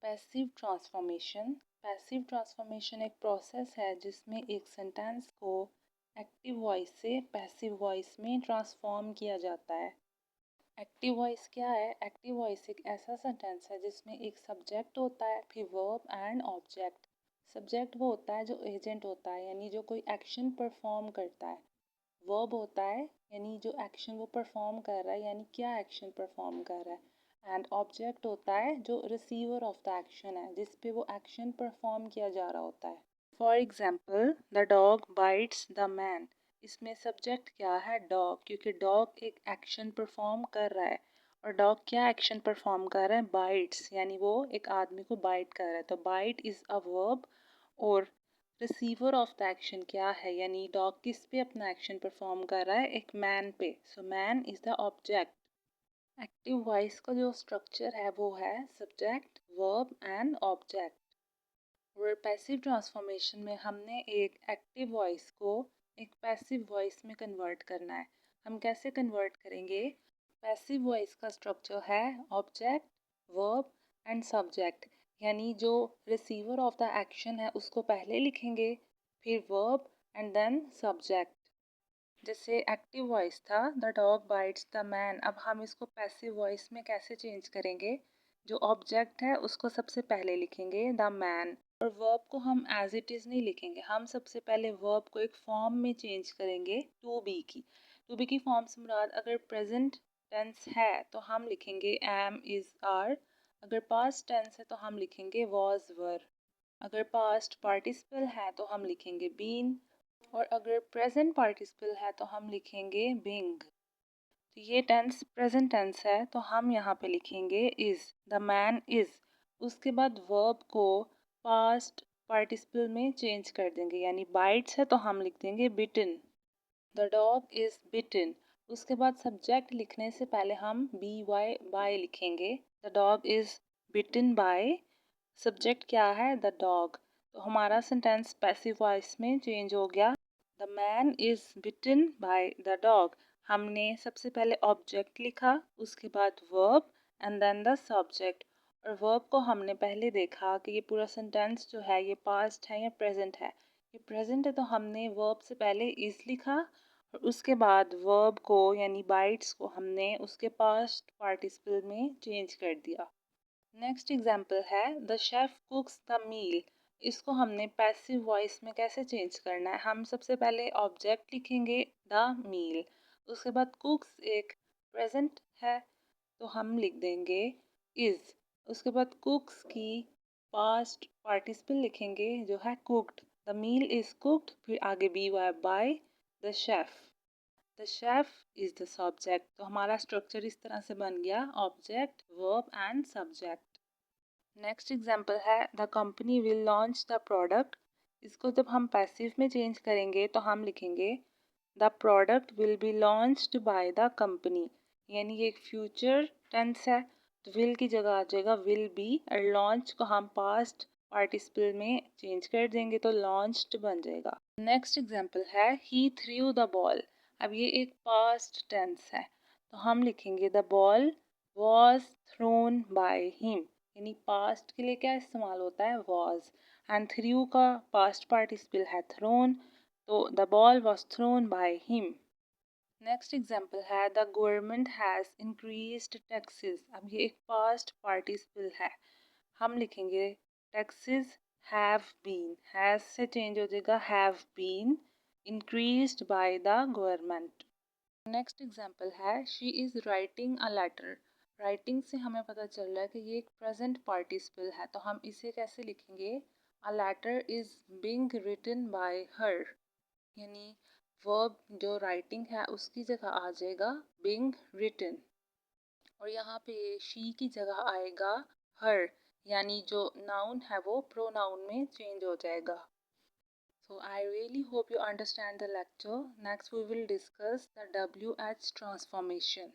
Passive transformation एक process है जिसमें एक सेंटेंस को एक्टिव वॉइस से पैसिव वॉइस में ट्रांसफॉर्म किया जाता है। एक्टिव वॉइस क्या है? एक्टिव वॉइस एक ऐसा सेंटेंस है जिसमें एक सब्जेक्ट होता है, फिर वर्ब एंड ऑब्जेक्ट। सब्जेक्ट वो होता है जो एजेंट होता है, यानी जो कोई एक्शन परफॉर्म करता है। वर्ब होता है यानी जो एक्शन वो परफॉर्म कर रहा है, यानी क्या एक्शन परफॉर्म कर रहा है। एंड ऑब्जेक्ट होता है जो रिसीवर ऑफ द एक्शन है, जिस पे वो एक्शन परफॉर्म किया जा रहा होता है। For example, the dog bytes the man. इसमें सब्जेक्ट क्या है? डॉग, क्योंकि डॉग एक एक्शन परफॉर्म कर रहा है। और डॉग क्या एक्शन परफॉर्म कर रहा है? बाइट्स, यानी वो एक आदमी को बाइट कर रहा है। तो बाइट इज़ अ वर्ब। और रिसीवर ऑफ द एक्शन क्या है, यानी डॉग किस पे अपना एक्शन परफॉर्म कर रहा है? एक मैन पे। So man is the object. Active voice का जो स्ट्रक्चर है वो है सब्जेक्ट, वर्ब एंड ऑब्जेक्ट। और पैसिव ट्रांसफॉर्मेशन में हमने एक एक्टिव वॉइस को एक पैसिव वॉइस में कन्वर्ट करना है। हम कैसे कन्वर्ट करेंगे? पैसिव वॉइस का स्ट्रक्चर है ऑब्जेक्ट, वर्ब एंड सब्जेक्ट, यानी जो रिसीवर ऑफ द एक्शन है उसको पहले लिखेंगे, फिर वर्ब एंड देन सब्जेक्ट। जैसे एक्टिव वॉइस था the dog bytes the man, अब हम इसको पैसिव वॉइस में कैसे चेंज करेंगे? जो ऑब्जेक्ट है उसको सबसे पहले लिखेंगे द मैन, और वर्ब को हम एज इट इज़ नहीं लिखेंगे। हम सबसे पहले वर्ब को एक फॉर्म में चेंज करेंगे, टू बी की। टू बी की फॉर्म से मुराद अगर प्रेजेंट टेंस है तो हम लिखेंगे एम इज़ आर। अगर पास्ट टेंस है तो हम लिखेंगे वॉज वर। अगर पास्ट पार्टिसिपल है तो हम लिखेंगे बीन। और अगर प्रेजेंट पार्टिसिपल है तो हम लिखेंगे बिंग। तो ये टेंस प्रेजेंट टेंस है तो हम यहाँ पे लिखेंगे इज़, द मैन इज़। उसके बाद वर्ब को पास्ट पार्टिसिपल में चेंज कर देंगे, यानी बाइट्स है तो हम लिख देंगे bitten, the dog is bitten. उसके बाद सब्जेक्ट लिखने से पहले हम बी वाई बाय लिखेंगे, the dog is bitten by. Subject क्या है? The dog. तो हमारा सेंटेंस पैसिव वॉइस में चेंज हो गया, the man is bitten by the dog. हमने सबसे पहले ऑब्जेक्ट लिखा, उसके बाद verb and then the subject. और वर्ब को हमने पहले देखा कि ये पूरा सेंटेंस जो है ये पास्ट है या प्रेजेंट है। ये प्रेजेंट है तो हमने वर्ब से पहले इज़ लिखा, और उसके बाद वर्ब को यानी बाइट्स को हमने उसके पास्ट पार्टिसिपल में चेंज कर दिया। नेक्स्ट एग्जाम्पल है the chef cooks the meal. इसको हमने पैसिव वॉइस में कैसे चेंज करना है? हम सबसे पहले ऑब्जेक्ट लिखेंगे द मील, उसके बाद कुक्स एक प्रेजेंट है तो हम लिख देंगे इज़। उसके बाद कुक्स की पास्ट पार्टिसिपल लिखेंगे जो है cooked, the meal is cooked, फिर आगे B Y by the chef. The chef is the subject. तो हमारा स्ट्रक्चर इस तरह से बन गया, object, verb and subject. Next example है the company will launch the product. इसको जब हम पैसिव में चेंज करेंगे तो हम लिखेंगे the product will be launched by the company, यानी ये एक फ्यूचर टेंस है तो विल की जगह आ जाएगा विल बी, और लॉन्च को हम पास्ट पार्टिसिपल में चेंज कर देंगे तो लॉन्च्ड बन जाएगा। नेक्स्ट एग्जाम्पल है ही थ्रू द बॉल। अब ये एक पास्ट टेंस है तो हम लिखेंगे the ball was thrown by him, यानी पास्ट के लिए क्या इस्तेमाल होता है? वॉज। एंड थ्रू का पास्ट पार्टिसिपल है थ्रोन, तो the ball was thrown by him. Next example है the government has increased taxes. अब ये एक पास्ट पार्टिसिपल है, हम लिखेंगे टैक्सेस हैव बीन, हैज़ से चेंज हो जाएगा have been increased by the government. Next example है she is writing a letter. Writing से हमें पता चल रहा है कि ये एक प्रेजेंट पार्टिसिपल है तो हम इसे कैसे लिखेंगे? A letter is being written by her, यानी वर्ब जो राइटिंग है उसकी जगह आ जाएगा बीइंग रिटन, और यहाँ पे शी की जगह आएगा हर, यानी जो नाउन है वो प्रोनाउन में चेंज हो जाएगा। So I really hope you understand the lecture. Next we will discuss the WH transformation.